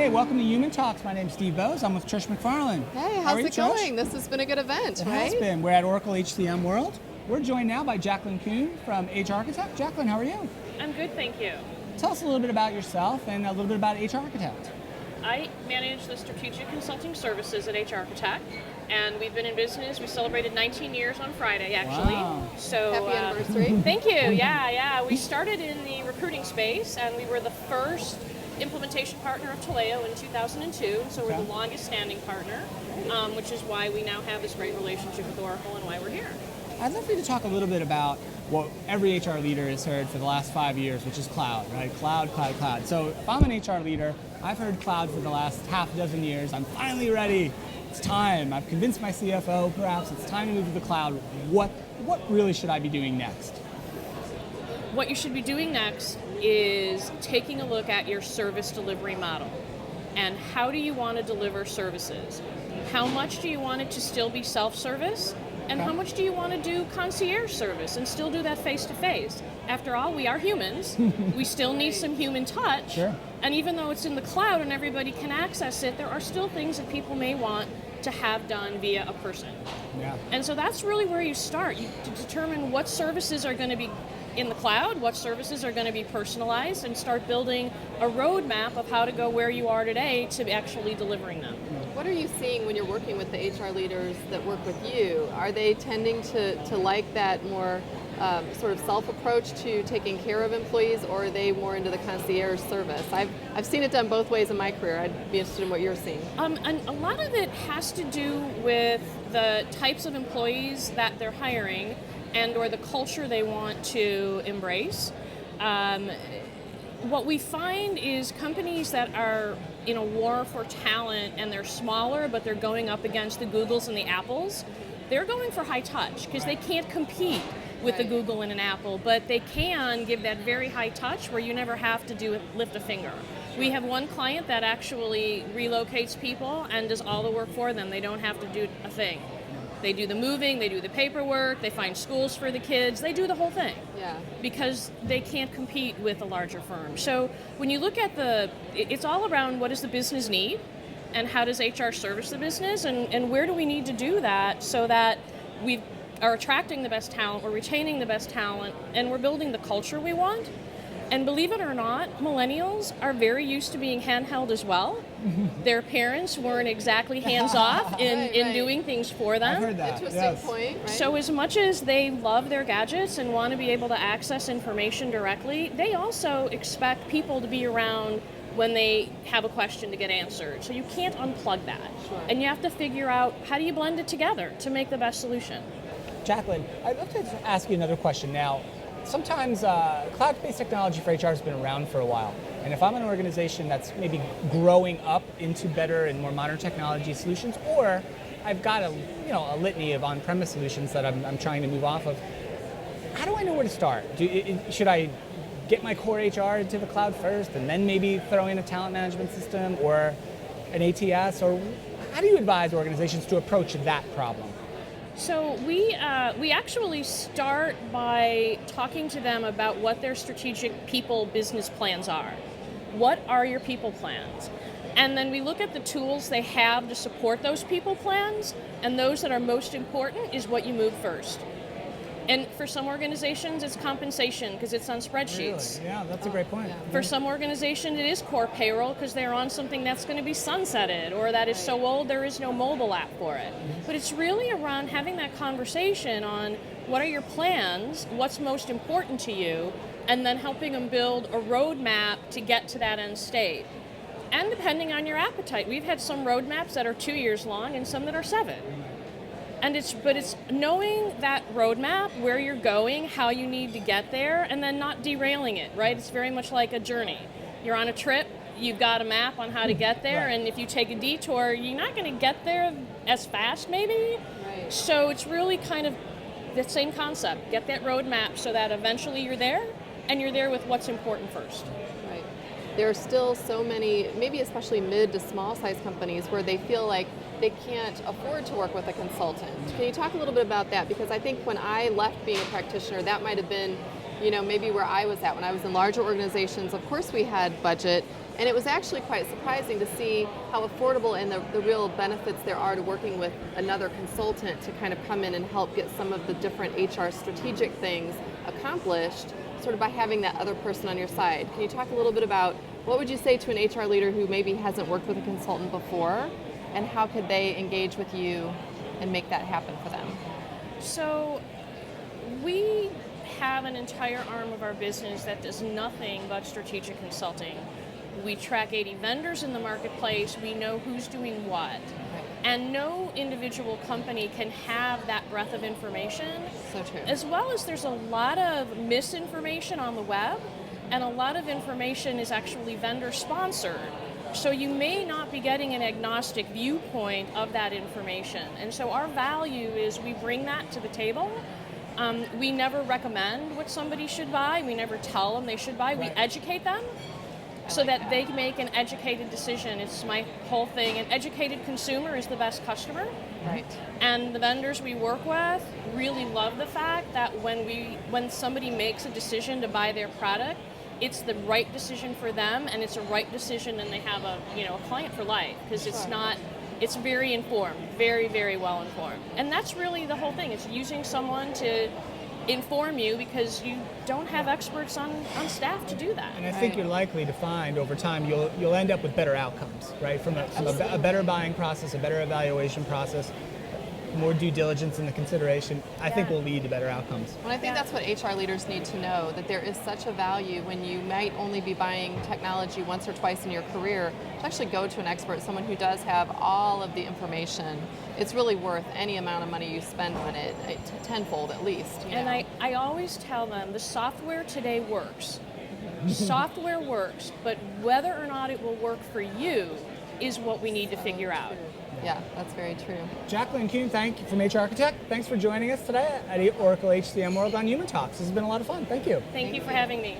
Hey, welcome to Human Talks. My name's Steve Bose. I'm with Trish McFarlane. Hey, How how's are you, it Trish? going? This has been a good event, It right? has been. We're at Oracle HCM World. We're joined now by Jacqueline Kuhn from HRchitect. Jacqueline, how are you? I'm good, thank you. Tell us a little bit about yourself and a little bit about HRchitect. I manage the strategic consulting services at HRchitect, and we've been in business. We celebrated 19 years on Friday, actually. Wow. So Happy anniversary. Thank you. Yeah. We started in the recruiting space, and we were the first implementation partner of Taleo in 2002. So we're Okay. the longest standing partner, which is why we now have this great relationship with Oracle and why we're here. I'd love for you to talk a little bit about what every HR leader has heard for the last 5 years, which is cloud, right? Cloud. So if I'm an HR leader, I've heard cloud for the last half dozen years. I'm finally ready. It's time. I've convinced my CFO, perhaps it's time to move to the cloud. What really should I be doing next? What you should be doing next is taking a look at your service delivery model and how do you want to deliver services? How much do you want it to still be self-service? And Okay. how much do you want to do concierge service and still do that face-to-face? After all, we are humans. We still need some human touch. Sure. And even though it's in the cloud and everybody can access it, there are still things that people may want to have done via a person. Yeah. And so that's really where you start. You to determine what services are going to be in the cloud, what services are going to be personalized, and start building a roadmap of how to go where you are today to actually delivering them. What are you seeing when you're working with the HR leaders that work with you? Are they tending to like that more sort of self-approach to taking care of employees, or are they more into the concierge service? I've seen it done both ways in my career. I'd be interested in what you're seeing. And a lot of it has to do with the types of employees that they're hiring and or the culture they want to embrace. What we find is companies that are in a war for talent and they're smaller but they're going up against the Googles and the Apples, they're going for high touch because they can't compete with the Right. Google and an Apple, but they can give that very high touch where you never have to lift a finger. We have one client that actually relocates people and does all the work for them. They don't have to do a thing. They do the moving, they do the paperwork, they find schools for the kids, they do the whole thing. Yeah. Because they can't compete with a larger firm. So when you look at it's all around what does the business need and how does HR service the business and where do we need to do that so that we are attracting the best talent, we're retaining the best talent, and we're building the culture we want. And believe it or not, millennials are very used to being handheld as well. Their parents weren't exactly hands-off in Right. doing things for them. I've heard that. Interesting Yes. point, right? So as much as they love their gadgets and want to be able to access information directly, they also expect people to be around when they have a question to get answered. So you can't unplug that. Sure. And you have to figure out how do you blend it together to make the best solution. Jacqueline, I'd love to ask you another question now. Sometimes cloud-based technology for HR has been around for a while, and if I'm an organization that's maybe growing up into better and more modern technology solutions, or I've got a litany of on-premise solutions that I'm trying to move off of, how do I know where to start? Should I get my core HR into the cloud first, and then maybe throw in a talent management system or an ATS, or how do you advise organizations to approach that problem? So we actually start by talking to them about what their strategic people business plans are. What are your people plans? And then we look at the tools they have to support those people plans, and those that are most important is what you move first. And for some organizations, it's compensation because it's on spreadsheets. Really? Yeah, that's a great point. yeah. For some organizations, it is core payroll because they're on something that's going to be sunsetted or that is so old there is no mobile app for it. But it's really around having that conversation on what are your plans, what's most important to you, and then helping them build a roadmap to get to that end state. And depending on your appetite, we've had some roadmaps that are 2 years long and some that are 7. And it's knowing that roadmap, where you're going, how you need to get there, and then not derailing it, right? It's very much like a journey. You're on a trip, you've got a map on how to get there, Right. and if you take a detour, you're not going to get there as fast, maybe. Right. So it's really kind of the same concept. Get that roadmap so that eventually you're there, and you're there with what's important first. Right. There are still so many, maybe especially mid to small size companies, where they feel like they can't afford to work with a consultant. Can you talk a little bit about that? Because I think when I left being a practitioner, that might have been, maybe where I was at. When I was in larger organizations, of course we had budget, And it was actually quite surprising to see how affordable and the real benefits there are to working with another consultant to kind of come in and help get some of the different HR strategic things accomplished, sort of by having that other person on your side. Can you talk a little bit about what would you say to an HR leader who maybe hasn't worked with a consultant before, and how could they engage with you and make that happen for them? So we have an entire arm of our business that does nothing but strategic consulting. We track 80 vendors in the marketplace. We know who's doing what. And no individual company can have that breadth of information. So true. As well as there's a lot of misinformation on the web, and a lot of information is actually vendor sponsored. So you may not be getting an agnostic viewpoint of that information. And so our value is we bring that to the table. We never recommend what somebody should buy. We never tell them they should buy. We educate them so that they can make an educated decision. It's my whole thing. An educated consumer is the best customer. Right. And the vendors we work with really love the fact that when somebody makes a decision to buy their product, it's the right decision for them, and it's a right decision, and they have a client for life, because it's very informed, very, very well informed. And that's really the whole thing. It's using someone to inform you, because you don't have experts on staff to do that. And I think you're likely to find over time you'll end up with better outcomes, right? From a better buying process, a better evaluation process, more due diligence in the consideration, I think will lead to better outcomes. Well, I think that's what HR leaders need to know, that there is such a value when you might only be buying technology once or twice in your career, to actually go to an expert, someone who does have all of the information. It's really worth any amount of money you spend on it, tenfold at least. And I always tell them the software today works. Software works, but whether or not it will work for you is what we need to figure out. Yeah, that's very true. Jacqueline Kuhn, thank you from HRchitect. Thanks for joining us today at Oracle HCM World on Human Talks. This has been a lot of fun. Thank you. Thank you for having me.